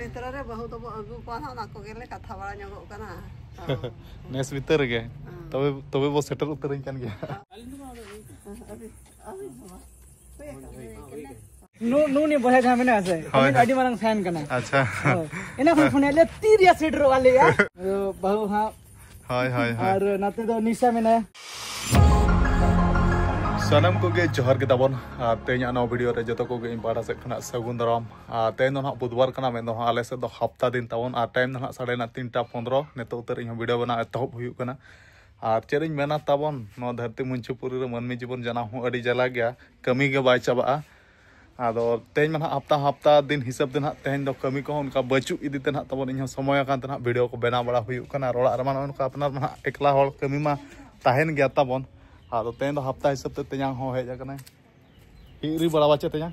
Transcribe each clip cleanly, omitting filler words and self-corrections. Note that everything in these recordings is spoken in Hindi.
भितर रे बहुत तो अगु को ना ना को गेले कथा बड़ा ᱧᱚᱜᱚᱜ ᱠᱟᱱᱟ नेस भितर गे तबे बो सेटर उतरन कान गया नी बहे जहां में आसे हम आडी मारंग फैन कना अच्छा एना फोन ले 30 सीटर वाले या बहु हां हाय हाय और नाते दो निशा में ना सनम को गे जोहर के तबन तेना नो वीडियो रे जतो को गे पाड़ा से खना सगुन दराम तेन ना बुधवार कना में दो आले से दो हफ्ता दिन तबन टाइम ना 3:15 नेतो उतर इन वीडियो बना एतहब हुयु कना और चेरिन मेना तबन नो धरती मुंचुपुरी रे मनमी जीवन जना हूं अडी जला गया कमी के बाय चाबा आदो तेन मना हफ्ता दिन हिसाब दिन तेन दो कमी को उनका बचु इदी तेन तबन इन समय कान तेन वीडियो को बना बड़ा हुयु कना रोला रे मान उनका अपना एकला होल कमी मा ताहेन गया तबन आदो तेन दो हफ्ता हिसाब ते तेया हो हेज कना हिरी बड़ा बाचे तेया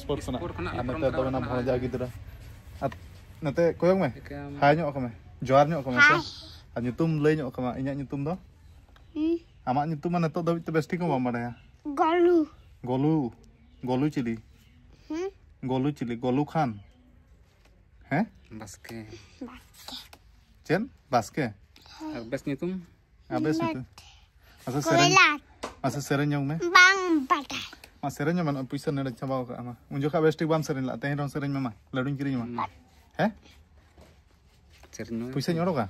स्पोर्ट कना नते तो ना भजा गिदरा नते कोयong में हाय ᱧᱚᱜ कमे जोहार ᱧᱚᱜ कमे से आ nyutum लay ᱧᱚᱜ कमा इnya nyutum दो आमा nyutum मा नतो दबित बेस्टी को बाम बाडया गोलू चिली गोलू खान हैं Baske chain Baske base nyutum abes itu asa seren nyong me bang bata ma seren nyong man puisa neda chaba ka ama unjo ka besti bam seren la teh dong seren mama ladun kiri mama he cerno puisa nyoro ka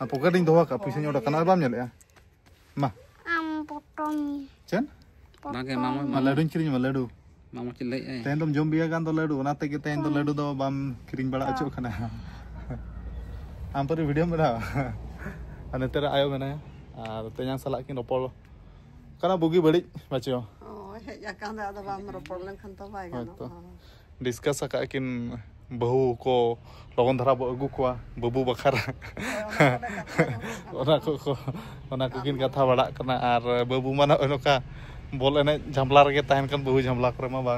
apa ka ding doha ka puisa nyoro kana bam nyale ya ma potong chen nage mama ma ladun kiri mama ladu mama cilai teh dom jom biya kan to ladu na te ke teh do ladu do bam kiring bala acu kana am pari video mera ane tera ayo mena আর তেয়া সালা কিন রপল কানা বুগি বড়ি বাচিও ও হেয়া কান দা বাম রপল লেন খান তো বাই গানো डिस्कस का किन बहु को लगन धरा अगु को बबू बखारा ओना को किन कथा बड़ा कना आर बबू माना ओनका बोल एने झमला रे ताहन कन बहु झमला करे मा बा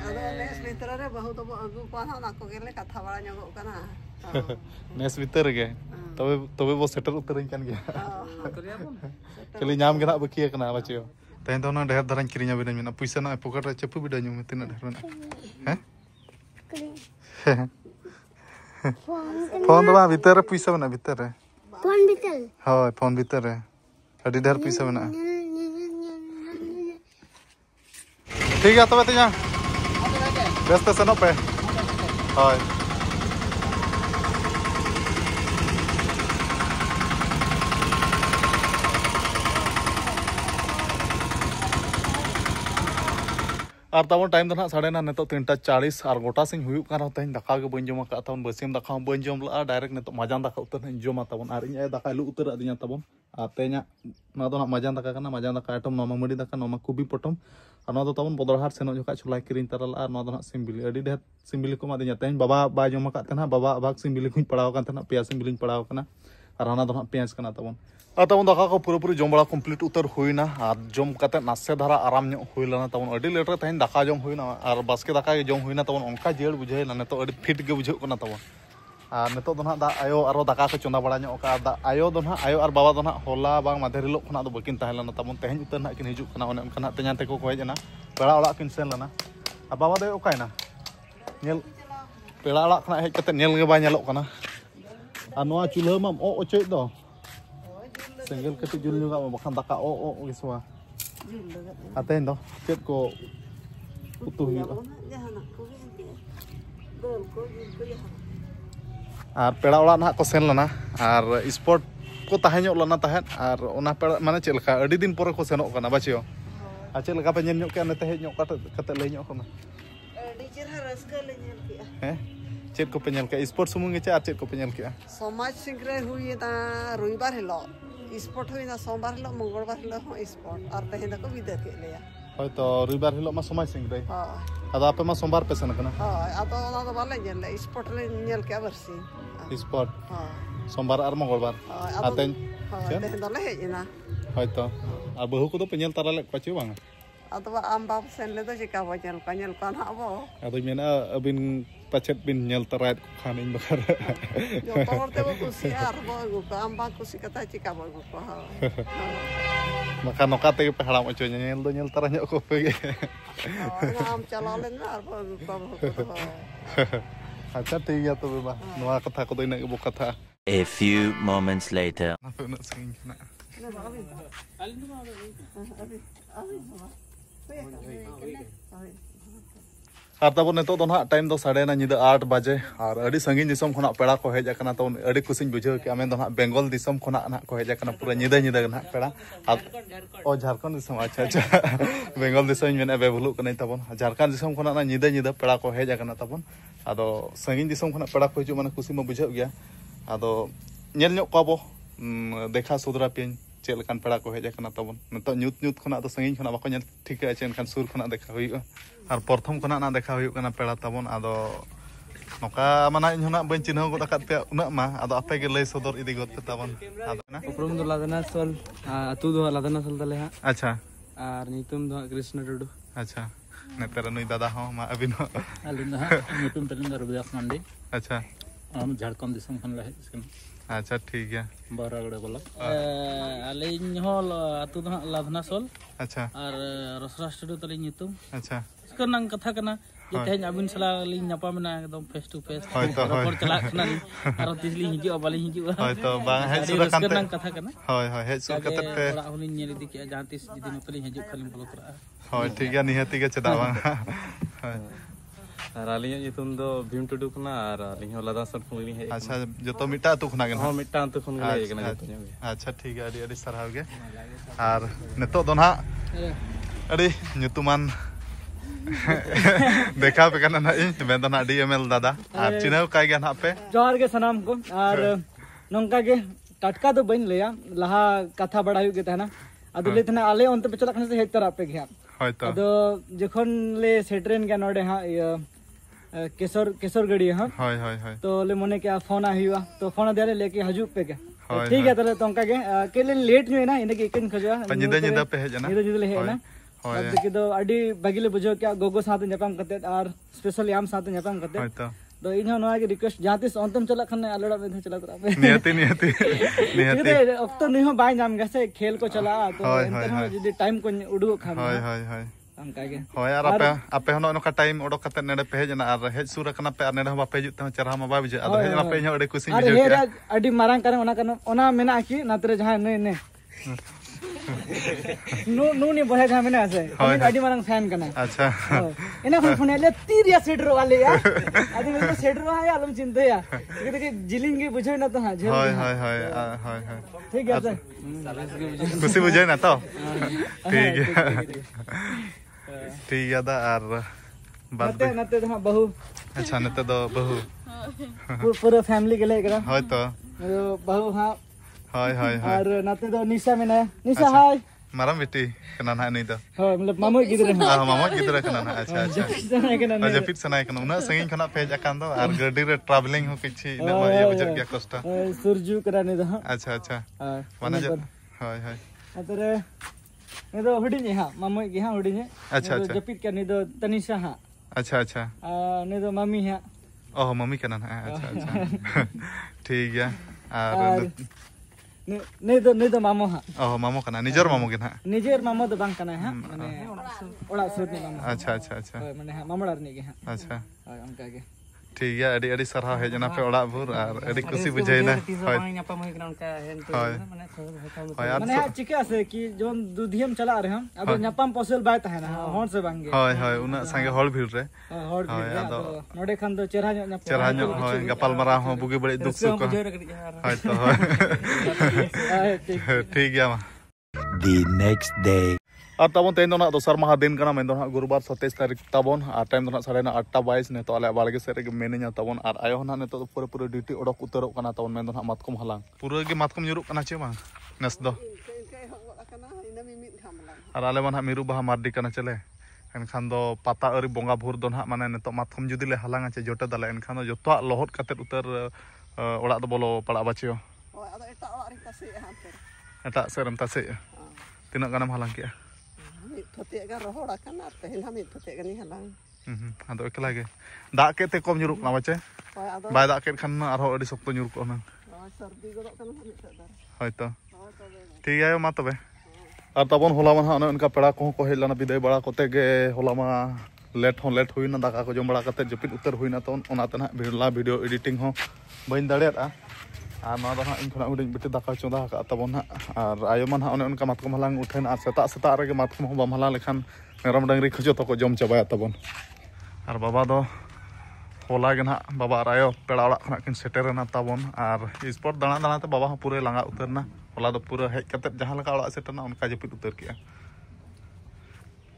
अदो नेस भितर रे बहुत तो अगु को ना ना को गेले कथा बड़ा ᱧᱚᱜᱚᱜ कना नेस भितर गे तबे बो सेटर उतरन कान गया कली नाम के ना बकिया कना बाचियो तेन तो ना ढेर धरन किरिया बिना मेना पैसा ना पॉकेट रे चपु बिडा नु तिना ढेर ना हैं फोन दबा भीतर रे पैसा बना भीतर रे हां फोन भीतर रे अडी ढेर पैसा बना ठीक है तबे तिया व्यस्त सनो पे हां और तब टाइम तो ना साढ़े ना नितो 3:40 और गोटा सिंह हुई तेन दाका के बन जमा का तब बसिम दाका बन जम ला डायरेक्ट नितो मजान दाका उतर जमा तब और इन दाका लु उतर अदिया तब तेना ना तो ना मजान दाका करना मजान दाका आइटम नोमा मडी दाका नोमा कुबी पटम और ना तो तब बदरहाट सेनो जोका छुलाई किरिन तरल और ना तो ना सिमबिली अडी ढेर सिमबिली को मादिया तेन बाबा बा जमा का तेना बाबा भाग सिमबिली खुई पड़ाव का तेना पिया सिमबिली पड़ाव कना और ना तो ना पियाज कना तब तब दाका को पूरा जम बड़ा कम्प्लीट उतर हुईना और जम कते नासे धारा आराम हुईना तब अडी लेट रे तेन दाका जम हुईना और बास्के दाका जम हुईना तब उनका जेड़ बुझेना नितो अडी फिट के बुझे कना तब और नितो दो ना दा आयो आरो दाका को चंदा बड़ा का दा आयो दो ना आयो और बाबा दो ना होला बांग माधेर हिलो खना दो बकिन ताहेलना तब तेहन उतर ना किन हिजुक कना ओने उनका तेना तेको को हेजना पेड़ा ओड़ा किन सेन लना और बाबा दे ओकायना नेल पेड़ा ओड़ा खना हेज कते नेल गे बा नेलोक कना और नोआ चूल्हा मा ओ ओचोय दो सेंगल कति जुल juga बखान दाका ओ गिसवा aten do चेत को उतु हुआ और पेड़ा ओड़ा ना को सेन लना और स्पॉट को ताहे ᱧᱚᱜ लना ताहे और ओना पेड़ा माने चेल लका अडी दिन पर को सेनोक कना बाचियो आ चेल लका पे ñen ᱧᱚᱜ के नते हेज ᱧᱚᱜ कते लई ᱧᱚᱜ कना अडी चेरहा रस्का ले ñel किया हैं चेत को पे ñel के स्पॉट सुमुंग के आ चेत को पे ñel के समाज सिंग्रे हुई ता रविवार हेलो स्पॉट हुईना सोमवार हिलो मंगलवार हिलो स्पॉट और तेहन को विदा के लेया होय तो रविवार हिलो मा समाज सिंग्रे हां अदा आपे मा सोमवार पे सन कना हां अतो ना तो बाले ñel स्पॉट ले ñel के बरसी स्पॉट हां सोमवार और मंगलवार आतेन तेहन तो ले हेजना होय तो आ बहु को तो पे ñel तारा ले पाची बांगा अतो आम बाप सेन ले तो चिका बचल का ना अबो अदो मेना अबिन पछत बिन ñel तरात खानिन बखर जो तोर ते कुसी आर बो को आम बा कुसी कता चिका बो को हां Maka noka tege pe haram ocho nyel do nyel tara nyok ko pe ge. am chala lena ar ko Acha ठीक है तो बा नवा कथा को इन बो कथा. A few moments later. Apa nak sing na. Ar tabon neto do na time do 8:30 nyida 8 baje ar adi sangin disom khona peda ko hej akana tabon adi kusin bujhau ki amen do na Bengal disom khona na ko hej akana pura nyida na peda o Jharkhand disom acha acha Bengal disom mena bebulu kanai tabon Jharkhand disom khona na nyida peda ko hej akana tabon ado sangin disom khona peda ko hiju mana kusi ma bujhau gya ado nyel nyok ko bo dekha sudra pin चेल कान पेड़ा को hedge akana tabon neto nyut nyut khona do sangin khona bako nyel thika achen kan sur khona dekha huyu ar porthom khona na dekha huyu kana peda tabon ado noka mana इन होना बन चिन्ह गद आकात पे उना मा ado ape ge lay sodor idi gद पे tabon ado ना उपरम दो लादना सोल अतु दो लादना सोल तले हा अच्छा आर नितुम दो कृष्ण टुडू अच्छा नेतर नुई दादा हो मा अबिन अलिन हा नितुम तलिन रविदास मंडी अच्छा हम झारखंड दिसम खन लहे इसकन अच्छा ठीक है बरागड़े बोला अलिन हो अतु दो लादना सोल अच्छा और रसरा स्टूडियो तलिन नितुम अच्छा इसकन नंग कथा कना जे तेहन अबिन सला लिन न्यापा मेना एकदम फेस टू फेस होय तो होय रपड़ चला खना आरो तिसली हिजु बाली हिजु होय तो बांग हेज सुरा इसकन कांते नंग कथा कना होय होय हेज सुर कते पे ओड़ा होलिन नेल दि के जहां तिस जदि नतली हिजु खाली बोलो करा होय ठीक है निहति के चदा बांग होय और अलिया नितुम दो भीम टुडू कना और अलिया लादा सर खुली है अच्छा जो तो मिटा तु खना हां मिटा तो खुन ले कना अच्छा ठीक है अडी अडी सरहाव गे और नेतो दो ना अडी nyutuman देखा पे कना ना इन मैं तो ना डीएमएल दादा और चिन्ह काय गया ना पे जोहार के सनाम को और नोंका के टटका तो बन लिया लहा कथा बड़ा हुई के तना अदु ले तना आले ओंते पे चला खने से हेज तरह पे गया होय तो अदो जखन ले सेट्रेन के नोडे हा केसर गड़ी हा होय होय होय तो ले मने के फोन आ हुआ तो फोन दे लेके हजू पे के होय ठीक है तले तोंका के ले लेट नु ना इने के इकन खजवा निदा पे हेज ना निदा हे ना होय अब के दो अडी बगिले बुझो क्या गोगो साथ न्यापाम करते और स्पेशल याम साथ न्यापाम करते होय तो इन नोआ के रिक्वेस्ट जातिस अंतम चला खने अलड़ा में चला तरा पे नियति नियति नियति अब तो नहीं हो बाय नाम गसे खेल को चला तो होय, इंटर होय, जदी टाइम को उडु खाम होय होय होय अंका के होय आर आपे होनो नका टाइम ओडो कते नेडे पे हेज ना आर हेज सुर कना पे आर नेडे बापे जुत चरहा मा बाय बुझे आदो हेज बापे नो अडे कुसी अरे बुझे हे अडी मारंग करे ओना मेना की नातरे जहां ने ने नु ने बहे जहां मेना से अडी मारंग फैन कना अच्छा इना फोन ले तीर या सेटर वाले या अदी में तो सेटर है आलम चिंते या के जिलिंग के बुझे ना तो हां होय होय होय होय होय ठीक है सर कुसी बुझे ना तो ठीक है ठीक है दा आर नते नते तो बहु अच्छा नते दो बहु पूरा फैमिली के लिए करा होय तो बहु हां होय होय होय और नते दो निशा में निशा हाय मारम बेटी कना ना नहीं तो हां मतलब मामू गिदरे हां मामा गिदरे कना ना अच्छा अच्छा सनाय के ना जपित सनाय कना उना संगिन खना पेज अकान दो आर गाड़ी रे ट्रैवलिंग हो किछि ना ये बुझ गया कष्ट सुरजू करा ने दो अच्छा अच्छा माने जो होय होय अतरे ने दो हुडी ने हां मामू के हां हुडी ने अच्छा अच्छा जपित के ने दो तनिषा हां अच्छा अच्छा ने दो मम्मी हां ओह मम्मी कना ना अच्छा अच्छा ठीक है और ने दो मामू हां ओह मामू कना निजर मामू के ना निजेर मामू दो बांग कना हां माने ओड़ा सुर ने मामू अच्छा अच्छा अच्छा माने हां मामड़ार ने के हां अच्छा अंका के ठीक है अडी अडी सरहा है जना पे ओड़ा भूर और अडी खुशी बुझाई ना होय न्यापा महि कना उनका हेन तो होय माने होय यार माने चिके से कि जोन दुधियम चला रहे हम अब न्यापाम पॉसिबल बात है ना होन से बांगे होय होय उना संगे हॉल भीड़ रे हॉट भी नोडे खान तो चेहरा न्यापा चरहा नो होय गपाल मरा हो बुगे बड़े दुख सुख होय तो होय ठीक है मा The next day. और तबन तेन दोना दोसर महा दिन कना मेन दोना गुरुवार 27 तारीख तबन और टाइम दोना 8:22 ने तो आले बालगे से रे मेनेኛ तबन और आयो ना ने तो पूरे पूरे ड्यूटी ओडक उतरो कना तबन मेन दोना मातकम हलांग पूरे के मातकम जुरुक कना चे मा नस दो और आले मन मिरु बहा मारडी कना चले एनखान दो पाता अरि बोंगा भोर दो ना माने ने तो मातकम जुदी ले हलांगा चे जोटे दाले एनखान दो जतो लोहट काते उतर ओड़ा दो बोलो पड़ा बाचियो ado eta orak ri tase hanter एटा सेरम तासे तिना गनम हलांग के mit thote ga rohora kana tehil hamit thote ga ni halang ado ekla ge दा के ते कम जुरुक ना बाचे hoy ado बाय दा के खान आरो अडी सख्त जुरुक ना sardi godok kana hamit dar होय तो hoy tobe ठीक है मा तबे और तबन होला मा हां उनका पेड़ा को हेज लना बिदाय बड़ा कोते गे होला मा लेट हुईना दाका को जम बड़ा कते जपित उतर हुईना तो ओनाते ना वीडियो एडिटिंग हो बइन दाड़ेया और ना दो इन खना हुडिंग बिटी दाका चोंदा का तबन ना और आयोमन हां उनका मातकम हलांग उठेन और सेता रे मातकम हो बम हलांग लेखान मेरम डांगरी खजो तो को जम चाबाया तबन और बाबा दो होला गे ना बाबा और आयो पेड़ा ओड़ा खना किन सेटेरना तबन और स्पॉट दाना दाना ते बाबा पूरे लांगा उतरना होला दो पूरा हेज कते जहां लका ओड़ा सेटना उनका जपित उतर किया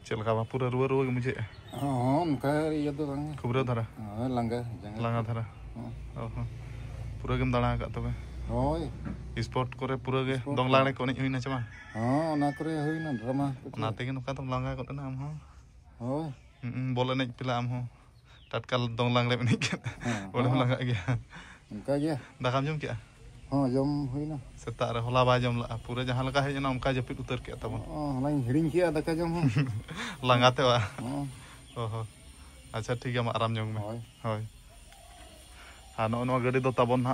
चलका बा पूरा रुआ मुझे हां उनका ये तो लांगा खुबरा धरा लांगा धरा पूरा गेम दाना का तबे होय स्पॉट करे पूरा गे दंग लाने को नहीं हुईना चमा हां ओना करे हुईना ड्रामा ओनाते गे नुका तुम लांगा को ना हम हो होय बोले नहीं पिला हम हो टटका दंग लांगले नहीं के बोले लांगा गया उनका गया दाकाम जम क्या हां जम हुईना सेता रे होला बा जम ला पूरा जहां लगा है जना उनका जपित उतर के तब लाइन हिडिंग किया दका जम हो लांगाते वा ओहो अच्छा ठीक है आराम जम में होय आ नो गाड़ी दो तबन ना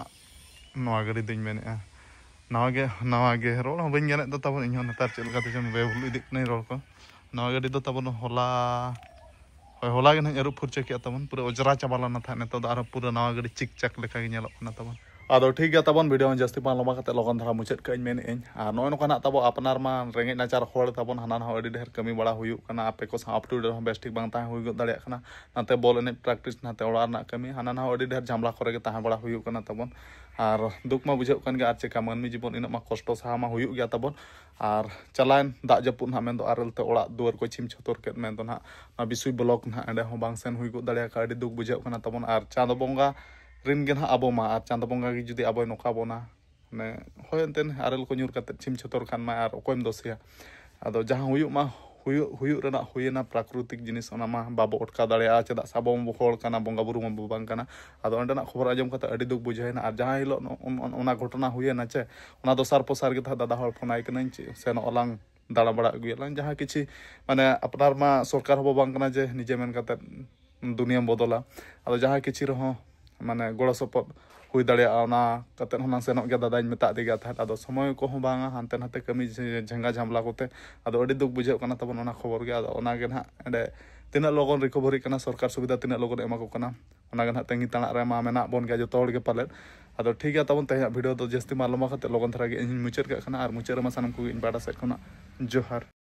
नवा गाड़ी दिन में नवा गे रोड हो बन गने दो तबन इन नेतार चल का जम बेबुल इदिक नहीं रोड को नवा गाड़ी दो तबन होला गे ना अरु फुरचे के तबन पूरा ओजरा चाबाला ना था ने तो आरो पूरा नवा गाड़ी चिक चक लेखा गे नेलो ना तबन आदो ठीक है तबन वीडियो जस्ती पान लमा कते लगन धरा मुचाद कई मेन इन आ नय नोकाना तबो अपनार मा रेंगे नाचार होड़ तबन हाना हो अडी ढेर कमी बड़ा हुयु कना आपे को सा अप टू डेट बेस्टिक बांग ता हुय गो दाड़िया कना नाते बॉल एने प्रैक्टिस नाते ओड़ा ना कमी हाना हो अडी ढेर झामला करे गे ता बड़ा हुयु कना तबन और दुख मा बुझे कन गे आर चेका मानमी जीवन इन मा कष्ट सा मा हुयु गया तबन और चलान दा जपुन हा मेन दो आरल ते ओड़ा दुआर को छिम छतोर के मेन दो ना बिसुई ब्लॉक ना एंडे हो बांग सेन हुय गो दाड़िया का अडी दुख बुझे कना तबन और चांदो बोंगा रिन गे ना आबो मा और चांदो बोंगा गे जुदी आबो नोका बोना ने होय एनतेन आरल को न्यूर कते छिम छतोर खान मा और ओकोयम दोसिया आदो जहां हुयु मा हुयु रेना हुयना प्राकृतिक जिनिस ओना मा बाबो अटका दाड़िया चेदा साबो होड़ काना बोंगा बुरु मा बांग काना आदो अंडना खबर आजम कते अडी दुख बुझायना और जहां हिलो ओना घटना हुयना चे ओना दोसार पोसार गे था दादा हड़ फोनाय कनाई चे सेन ओलांग दाड़ा बड़ा अगुयलां जहां किछि माने अपनार मा सरकार हो बांग काना जे निजे मेन कते दुनिया बदला आदो जहां किछि रहो माने गड़ो सपद हुई दाड़िया ओना कते होना सेनोग गया दादाñ मेता दिगा था आदो समय को हो बांगा हानते नाते कमी झंगा झामला कोते आदो अडी दुख बुझे कना तबन ओना खबर गया आदो ओना गे ना एंडे तिना लगन रिकवरी कना सरकार सुविधा तिना लगन एमा को कना ओना गे ना तेंगी ताना रे मा मेना बोन गया जो तोड़ के पाले आदो ठीक है तबन तेया वीडियो तो जस्ती मालूम कते लगन थरा गे इन मुचर के कना और मुचर मा सानम को इन बाडा सेट खना जोहार।